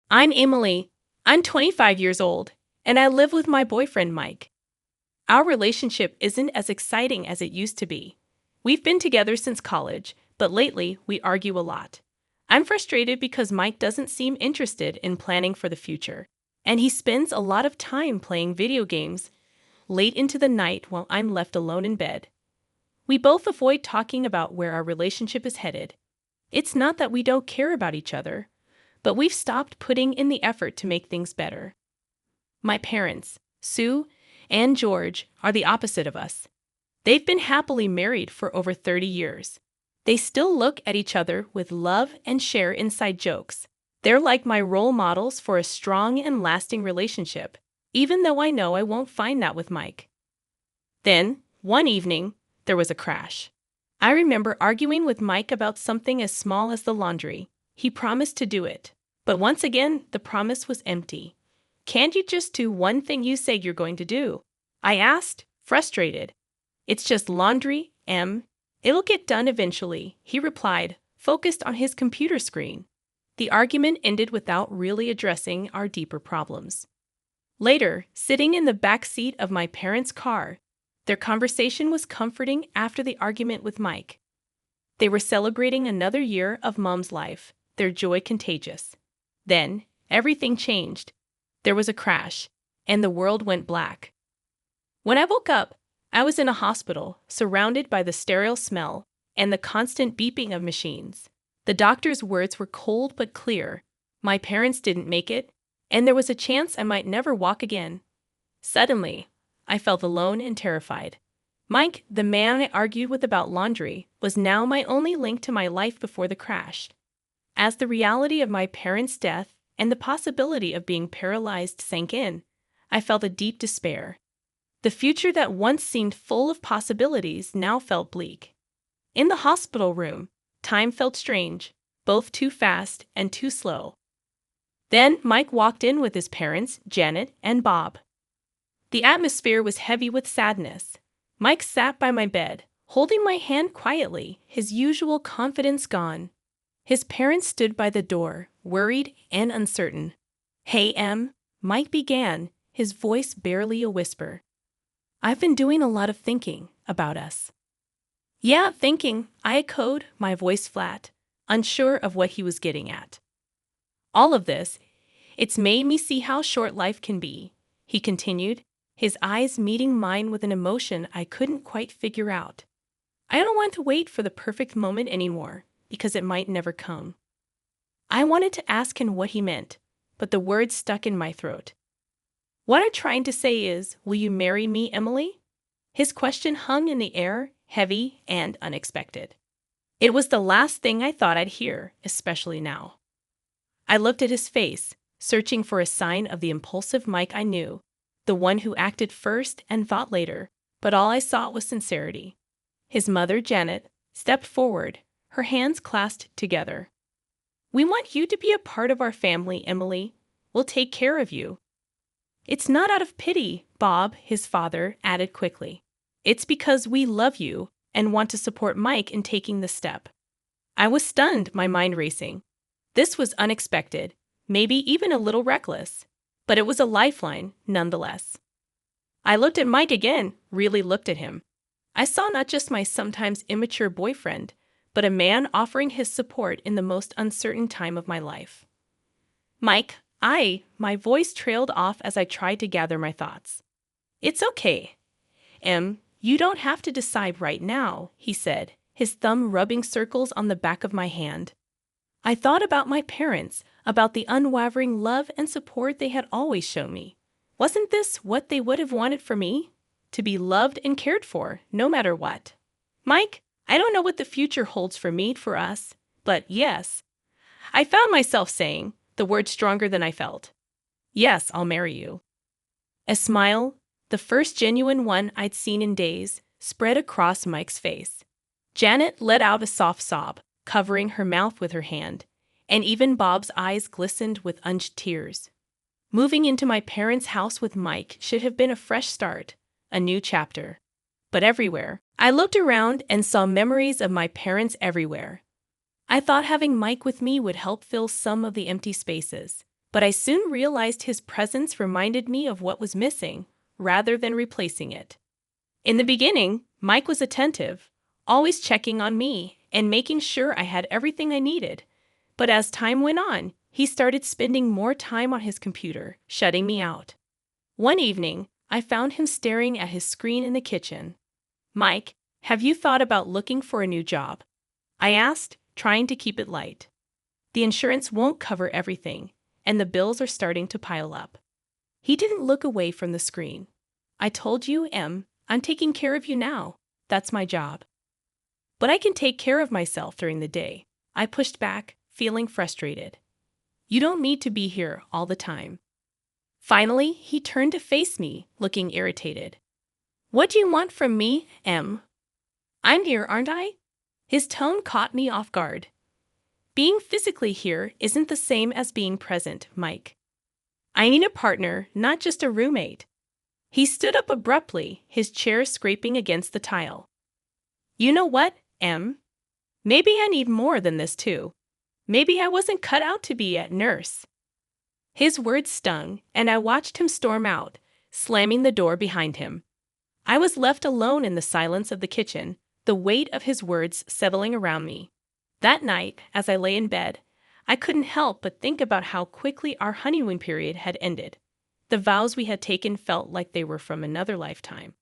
I'm Emily. I'm 25 years old, and I live with my boyfriend, Mike. Our relationship isn't as exciting as it used to be. We've been together since college, but lately we argue a lot. I'm frustrated because Mike doesn't seem interested in planning for the future, and he spends a lot of time playing video games late into the night while I'm left alone in bed. We both avoid talking about where our relationship is headed. It's not that we don't care about each other, but we've stopped putting in the effort to make things better. My parents, Sue and George, are the opposite of us. They've been happily married for over 30 years. They still look at each other with love and share inside jokes. They're like my role models for a strong and lasting relationship, even though I know I won't find that with Mike. Then, one evening, there was a crash. I remember arguing with Mike about something as small as the laundry. He promised to do it, but once again, the promise was empty. Can't you just do one thing you say you're going to do? I asked, frustrated. It's just laundry, Em. It'll get done eventually, he replied, focused on his computer screen. The argument ended without really addressing our deeper problems. Later, sitting in the back seat of my parents' car, their conversation was comforting after the argument with Mike. They were celebrating another year of Mom's life, their joy contagious. Then, everything changed. There was a crash, and the world went black. When I woke up, I was in a hospital, surrounded by the sterile smell and the constant beeping of machines. The doctor's words were cold but clear. My parents didn't make it, and there was a chance I might never walk again. Suddenly, I felt alone and terrified. Mike, the man I argued with about laundry, was now my only link to my life before the crash. As the reality of my parents' death and the possibility of being paralyzed sank in, I felt a deep despair. The future that once seemed full of possibilities now felt bleak. In the hospital room, time felt strange, both too fast and too slow. Then Mike walked in with his parents, Janet and Bob. The atmosphere was heavy with sadness. Mike sat by my bed, holding my hand quietly, his usual confidence gone. His parents stood by the door, worried and uncertain. "Hey, Em," Mike began, his voice barely a whisper. "I've been doing a lot of thinking about us." "Yeah, thinking," I echoed, my voice flat, unsure of what he was getting at. "All of this, it's made me see how short life can be," he continued, his eyes meeting mine with an emotion I couldn't quite figure out. "I don't want to wait for the perfect moment anymore, because it might never come." I wanted to ask him what he meant, but the words stuck in my throat. "What I'm trying to say is, will you marry me, Emily?" His question hung in the air, heavy and unexpected. It was the last thing I thought I'd hear, especially now. I looked at his face, searching for a sign of the impulsive Mike I knew, the one who acted first and thought later, but all I saw was sincerity. His mother, Janet, stepped forward, her hands clasped together. "We want you to be a part of our family, Emily. We'll take care of you." "It's not out of pity," Bob, his father, added quickly. "It's because we love you and want to support Mike in taking the step." I was stunned, my mind racing. This was unexpected, maybe even a little reckless, but it was a lifeline nonetheless. I looked at Mike again, really looked at him. I saw not just my sometimes immature boyfriend, but a man offering his support in the most uncertain time of my life. "Mike, my voice trailed off as I tried to gather my thoughts. "It's okay. Em, you don't have to decide right now," he said, his thumb rubbing circles on the back of my hand. I thought about my parents, about the unwavering love and support they had always shown me. Wasn't this what they would have wanted for me? To be loved and cared for, no matter what. "Mike, I don't know what the future holds for us, but yes." I found myself saying, the word stronger than I felt. "Yes, I'll marry you." A smile, the first genuine one I'd seen in days, spread across Mike's face. Janet let out a soft sob, covering her mouth with her hand, and even Bob's eyes glistened with unshed tears. Moving into my parents' house with Mike should have been a fresh start, a new chapter. But everywhere, I looked around and saw memories of my parents everywhere. I thought having Mike with me would help fill some of the empty spaces, But I soon realized his presence reminded me of what was missing, rather than replacing it. In the beginning, Mike was attentive, always checking on me and making sure I had everything I needed. But as time went on, he started spending more time on his computer, shutting me out. One evening, I found him staring at his screen in the kitchen. "Mike, have you thought about looking for a new job?" I asked, trying to keep it light. "The insurance won't cover everything, and the bills are starting to pile up." He didn't look away from the screen. "I told you, I'm taking care of you now. That's my job." "But I can take care of myself during the day," I pushed back, feeling frustrated. "You don't need to be here all the time." Finally, he turned to face me, looking irritated. "What do you want from me, Em? I'm here, aren't I?" His tone caught me off guard. "Being physically here isn't the same as being present, Mike. I need a partner, not just a roommate." He stood up abruptly, his chair scraping against the tile. "You know what, Em? Maybe I need more than this too. Maybe I wasn't cut out to be a nurse." His words stung, and I watched him storm out, slamming the door behind him. I was left alone in the silence of the kitchen, the weight of his words settling around me. That night, as I lay in bed, I couldn't help but think about how quickly our honeymoon period had ended. The vows we had taken felt like they were from another lifetime.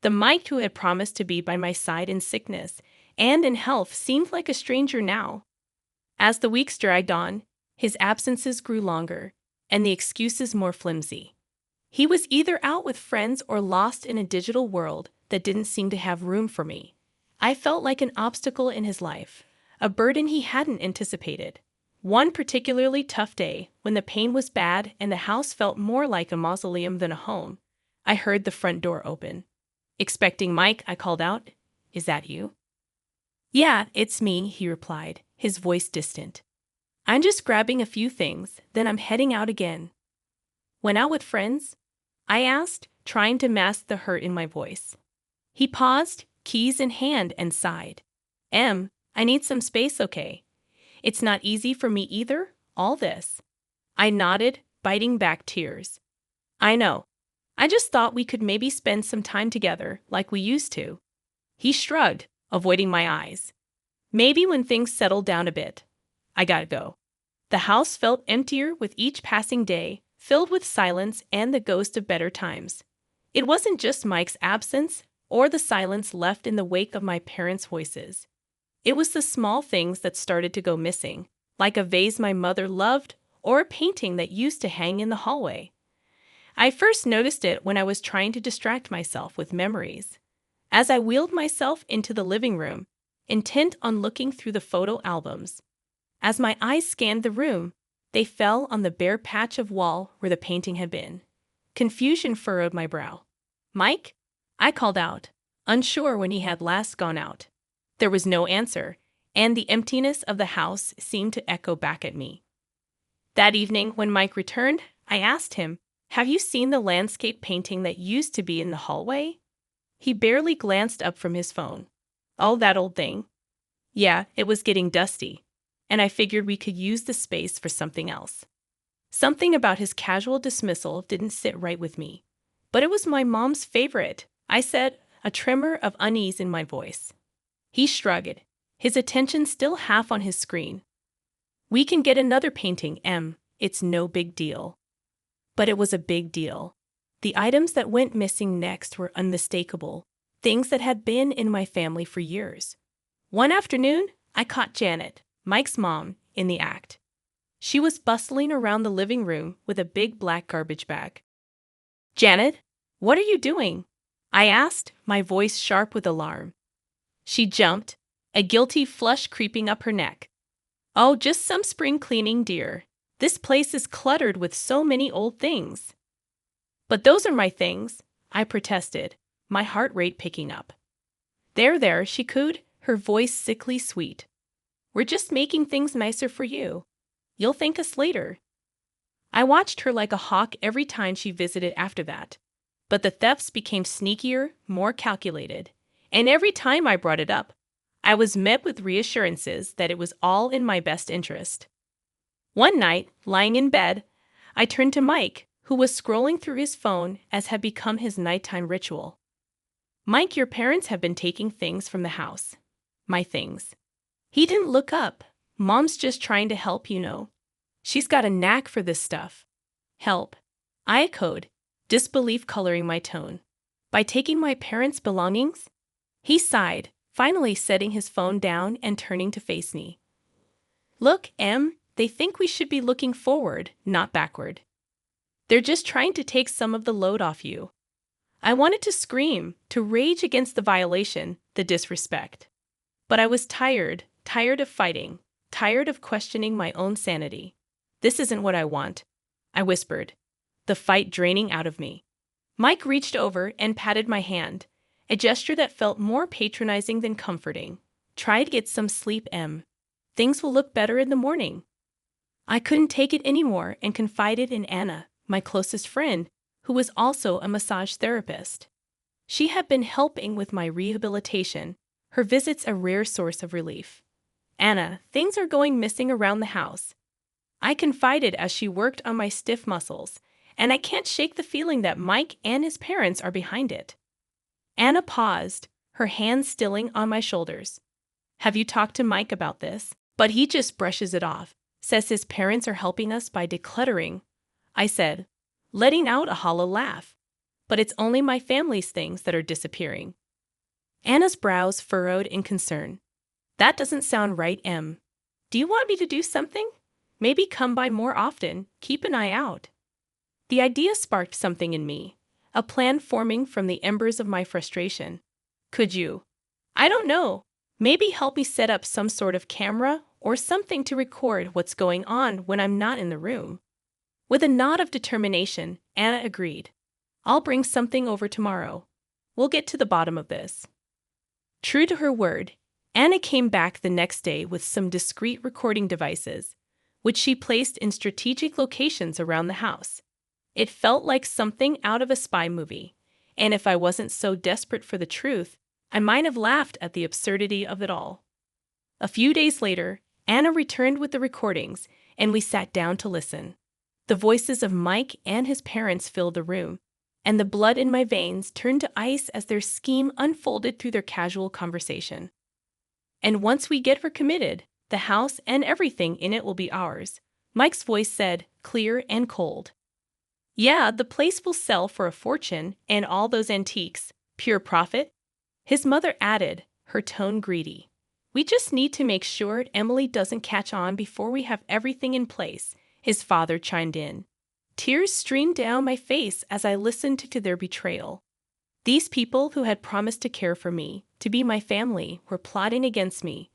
The Mike who had promised to be by my side in sickness and in health seemed like a stranger now. As the weeks dragged on, his absences grew longer, and the excuses more flimsy. He was either out with friends or lost in a digital world that didn't seem to have room for me. I felt like an obstacle in his life, a burden he hadn't anticipated. One particularly tough day, when the pain was bad and the house felt more like a mausoleum than a home, I heard the front door open. Expecting Mike, I called out, "Is that you?" "Yeah, it's me," he replied, his voice distant. "I'm just grabbing a few things, then I'm heading out again." "Went out with friends?" I asked, trying to mask the hurt in my voice. He paused, keys in hand, and sighed. "Em, I need some space, okay? It's not easy for me either, all this." I nodded, biting back tears. "I know. I just thought we could maybe spend some time together, like we used to." He shrugged, avoiding my eyes. "Maybe when things settle down a bit." I gotta go. The house felt emptier with each passing day, filled with silence and the ghost of better times. It wasn't just Mike's absence or the silence left in the wake of my parents' voices. It was the small things that started to go missing, like a vase my mother loved or a painting that used to hang in the hallway. I first noticed it when I was trying to distract myself with memories. As I wheeled myself into the living room, intent on looking through the photo albums. As my eyes scanned the room, they fell on the bare patch of wall where the painting had been. Confusion furrowed my brow. "Mike?" I called out, unsure when he had last gone out. There was no answer, and the emptiness of the house seemed to echo back at me. That evening, when Mike returned, I asked him, "Have you seen the landscape painting that used to be in the hallway?" He barely glanced up from his phone. "Oh, that old thing? Yeah, it was getting dusty, and I figured we could use the space for something else." Something about his casual dismissal didn't sit right with me. "But it was my mom's favorite," I said, a tremor of unease in my voice. He shrugged, his attention still half on his screen. "We can get another painting, Em. It's no big deal." But it was a big deal. The items that went missing next were unmistakable, things that had been in my family for years. One afternoon, I caught Janet, Mike's mom, in the act. She was bustling around the living room with a big black garbage bag. "Janet, what are you doing?" I asked, my voice sharp with alarm. She jumped, a guilty flush creeping up her neck. "Oh, just some spring cleaning, dear. This place is cluttered with so many old things." "But those are my things," I protested, my heart rate picking up. There, she cooed, her voice sickly sweet. "We're just making things nicer for you. You'll thank us later." I watched her like a hawk every time she visited after that. But the thefts became sneakier, more calculated. And every time I brought it up, I was met with reassurances that it was all in my best interest. One night, lying in bed, I turned to Mike, who was scrolling through his phone as had become his nighttime ritual. Mike, your parents have been taking things from the house. My things. He didn't look up. Mom's just trying to help, you know. She's got a knack for this stuff. Help. I echoed, disbelief coloring my tone. By taking my parents' belongings? He sighed, finally setting his phone down and turning to face me. Look, Em, they think we should be looking forward, not backward. They're just trying to take some of the load off you. I wanted to scream, to rage against the violation, the disrespect. But I was tired of fighting, tired of questioning my own sanity. This isn't what I want, I whispered, the fight draining out of me. Mike reached over and patted my hand, a gesture that felt more patronizing than comforting. Try to get some sleep, Em. Things will look better in the morning. I couldn't take it anymore and confided in Anna, my closest friend, who was also a massage therapist. She had been helping with my rehabilitation, her visits a rare source of relief. Anna, things are going missing around the house. I confided as she worked on my stiff muscles, and I can't shake the feeling that Mike and his parents are behind it. Anna paused, her hands stilling on my shoulders. Have you talked to Mike about this? But he just brushes it off, says his parents are helping us by decluttering. I said, letting out a hollow laugh. But it's only my family's things that are disappearing. Anna's brows furrowed in concern. That doesn't sound right, Em. Do you want me to do something? Maybe come by more often, keep an eye out. The idea sparked something in me, a plan forming from the embers of my frustration. Could you? I don't know. Maybe help me set up some sort of camera or something to record what's going on when I'm not in the room. With a nod of determination, Anna agreed. I'll bring something over tomorrow. We'll get to the bottom of this. True to her word, Anna came back the next day with some discreet recording devices, which she placed in strategic locations around the house. It felt like something out of a spy movie, and if I wasn't so desperate for the truth, I might have laughed at the absurdity of it all. A few days later, Anna returned with the recordings, and we sat down to listen. The voices of Mike and his parents filled the room, and the blood in my veins turned to ice as their scheme unfolded through their casual conversation. And once we get her committed, the house and everything in it will be ours, Mike's voice said, clear and cold. Yeah, the place will sell for a fortune, and all those antiques, pure profit. His mother added, her tone greedy. We just need to make sure Emily doesn't catch on before we have everything in place, his father chimed in. Tears streamed down my face as I listened to their betrayal. These people who had promised to care for me, to be my family, were plotting against me.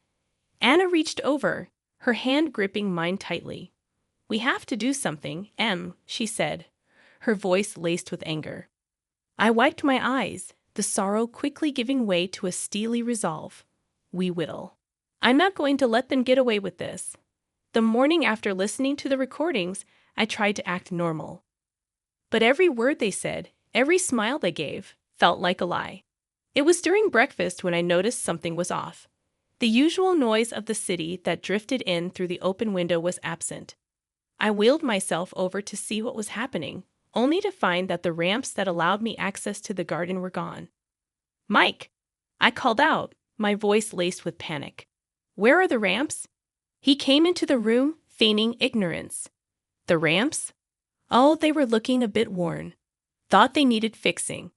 Anna reached over, her hand gripping mine tightly. We have to do something, Em, she said, her voice laced with anger. I wiped my eyes, the sorrow quickly giving way to a steely resolve. We will. I'm not going to let them get away with this. The morning after listening to the recordings, I tried to act normal. But every word they said, every smile they gave, felt like a lie. It was during breakfast when I noticed something was off. The usual noise of the city that drifted in through the open window was absent. I wheeled myself over to see what was happening, only to find that the ramps that allowed me access to the garden were gone. Mike! I called out, my voice laced with panic. Where are the ramps? He came into the room, feigning ignorance. The ramps? Oh, they were looking a bit worn. Thought they needed fixing.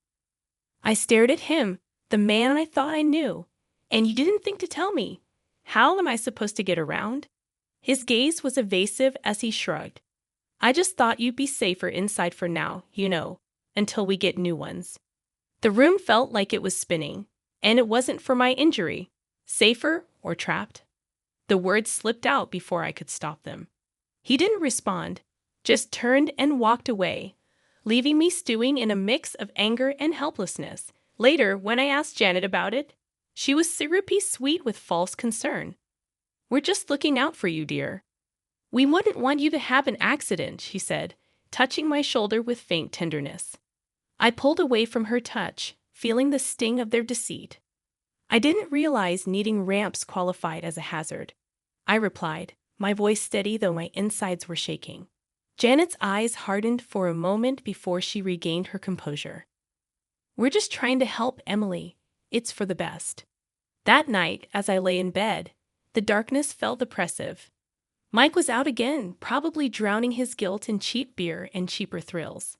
I stared at him, the man I thought I knew. And you didn't think to tell me. How am I supposed to get around? His gaze was evasive as he shrugged. I just thought you'd be safer inside for now, you know, until we get new ones. The room felt like it was spinning, and it wasn't for my injury. Safer or trapped? The words slipped out before I could stop them. He didn't respond, just turned and walked away, leaving me stewing in a mix of anger and helplessness. Later, when I asked Janet about it, she was syrupy sweet with false concern. We're just looking out for you, dear. We wouldn't want you to have an accident, she said, touching my shoulder with faint tenderness. I pulled away from her touch, feeling the sting of their deceit. I didn't realize needing ramps qualified as a hazard. I replied, my voice steady though my insides were shaking. Janet's eyes hardened for a moment before she regained her composure. "We're just trying to help, Emily. It's for the best." That night, as I lay in bed, the darkness felt oppressive. Mike was out again, probably drowning his guilt in cheap beer and cheaper thrills.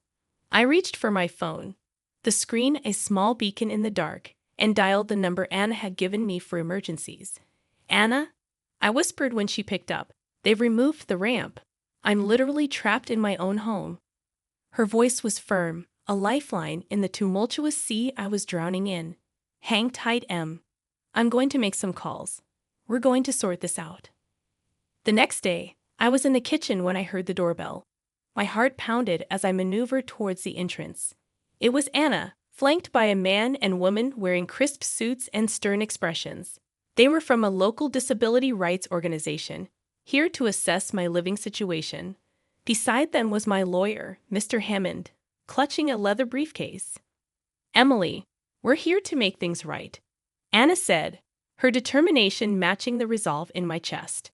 I reached for my phone, the screen a small beacon in the dark, and dialed the number Anna had given me for emergencies. "Anna?" I whispered when she picked up. "They've removed the ramp. I'm literally trapped in my own home." Her voice was firm, a lifeline in the tumultuous sea I was drowning in. "Hang tight, Em. I'm going to make some calls. We're going to sort this out." The next day, I was in the kitchen when I heard the doorbell. My heart pounded as I maneuvered towards the entrance. It was Anna, flanked by a man and woman wearing crisp suits and stern expressions. They were from a local disability rights organization, here to assess my living situation. Beside them was my lawyer, Mr. Hammond, clutching a leather briefcase. "Emily, we're here to make things right," Anna said, her determination matching the resolve in my chest.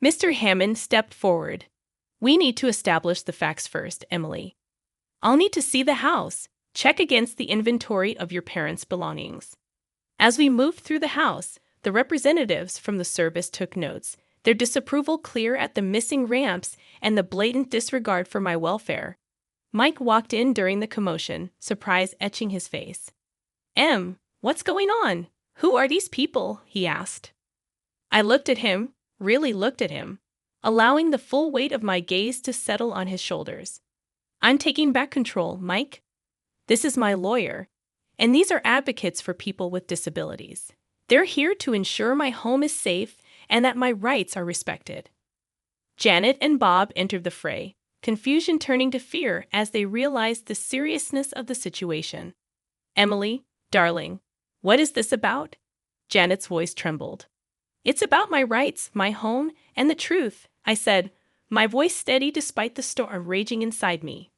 Mr. Hammond stepped forward. "We need to establish the facts first, Emily. I'll need to see the house, check against the inventory of your parents' belongings." As we moved through the house, the representatives from the service took notes, their disapproval clear at the missing ramps and the blatant disregard for my welfare. Mike walked in during the commotion, surprise etching his face. "Em, what's going on? Who are these people?" he asked. I looked at him, really looked at him, allowing the full weight of my gaze to settle on his shoulders. "I'm taking back control, Mike. This is my lawyer, and these are advocates for people with disabilities. They're here to ensure my home is safe and that my rights are respected." Janet and Bob entered the fray, confusion turning to fear as they realized the seriousness of the situation. "Emily, darling, what is this about?" Janet's voice trembled. "It's about my rights, my home, and the truth," I said, my voice steady despite the storm raging inside me.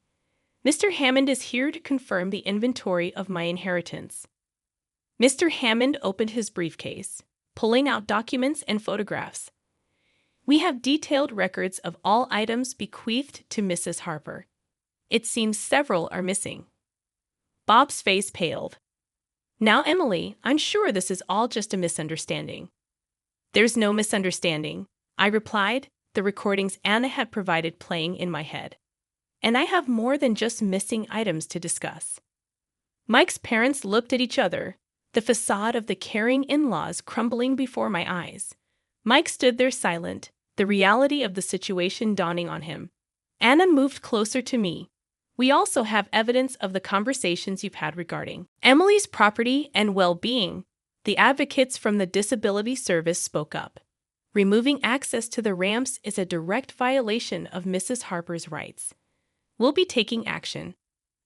"Mr. Hammond is here to confirm the inventory of my inheritance." Mr. Hammond opened his briefcase, pulling out documents and photographs. "We have detailed records of all items bequeathed to Mrs. Harper. It seems several are missing." Bob's face paled. "Now, Emily, I'm sure this is all just a misunderstanding." "There's no misunderstanding," I replied, the recordings Anna had provided playing in my head. "And I have more than just missing items to discuss." Mike's parents looked at each other, the facade of the caring in-laws crumbling before my eyes. Mike stood there silent, the reality of the situation dawning on him. Anna moved closer to me. "We also have evidence of the conversations you've had regarding Emily's property and well-being." The advocates from the Disability Service spoke up. "Removing access to the ramps is a direct violation of Mrs. Harper's rights. We'll be taking action."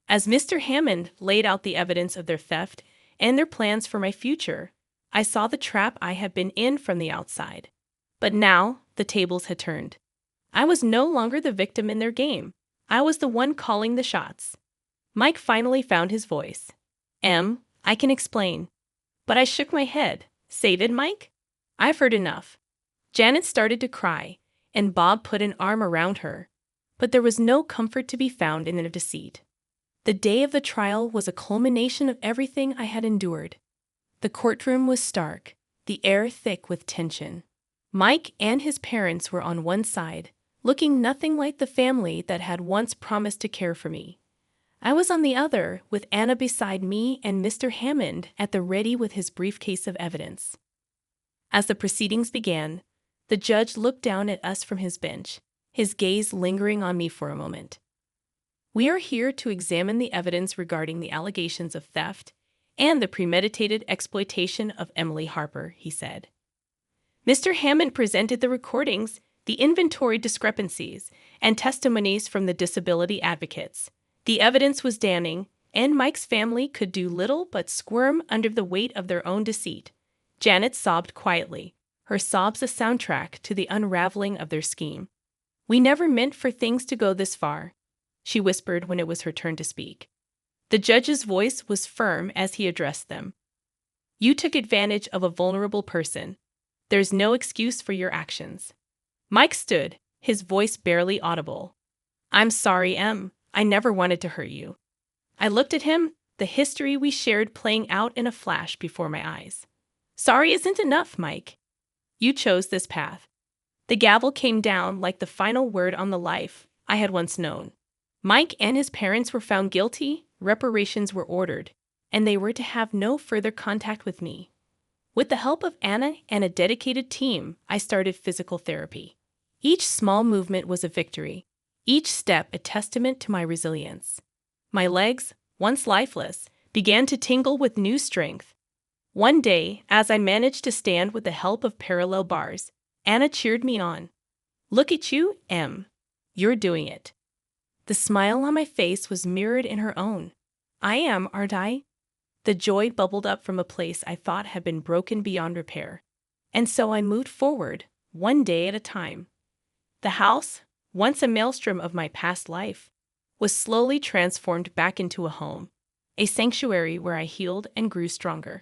As Mr. Hammond laid out the evidence of their theft and their plans for my future, I saw the trap I had been in from the outside. But now, the tables had turned. I was no longer the victim in their game. I was the one calling the shots. Mike finally found his voice. "Em, I can explain." But I shook my head. "Say it, Mike? I've heard enough." Janet started to cry, and Bob put an arm around her. But there was no comfort to be found in their deceit. The day of the trial was a culmination of everything I had endured. The courtroom was stark, the air thick with tension. Mike and his parents were on one side, looking nothing like the family that had once promised to care for me. I was on the other, with Anna beside me and Mr. Hammond at the ready with his briefcase of evidence. As the proceedings began, the judge looked down at us from his bench, his gaze lingering on me for a moment. "We are here to examine the evidence regarding the allegations of theft and the premeditated exploitation of Emily Harper," he said. Mr. Hammond presented the recordings, the inventory discrepancies, and testimonies from the disability advocates. The evidence was damning, and Mike's family could do little but squirm under the weight of their own deceit. Janet sobbed quietly, her sobs a soundtrack to the unraveling of their scheme. "We never meant for things to go this far," she whispered when it was her turn to speak. The judge's voice was firm as he addressed them. "You took advantage of a vulnerable person. There's no excuse for your actions." Mike stood, his voice barely audible. I'm sorry, Em. I never wanted to hurt you. I looked at him, the history we shared playing out in a flash before my eyes. Sorry isn't enough, Mike. You chose this path. The gavel came down like the final word on the life I had once known. Mike and his parents were found guilty, reparations were ordered, and they were to have no further contact with me. With the help of Anna and a dedicated team, I started physical therapy. Each small movement was a victory, each step a testament to my resilience. My legs, once lifeless, began to tingle with new strength. One day, as I managed to stand with the help of parallel bars, Anna cheered me on. Look at you, Em. You're doing it. The smile on my face was mirrored in her own. I am, aren't I? The joy bubbled up from a place I thought had been broken beyond repair. And so I moved forward, one day at a time. The house, once a maelstrom of my past life, was slowly transformed back into a home, a sanctuary where I healed and grew stronger.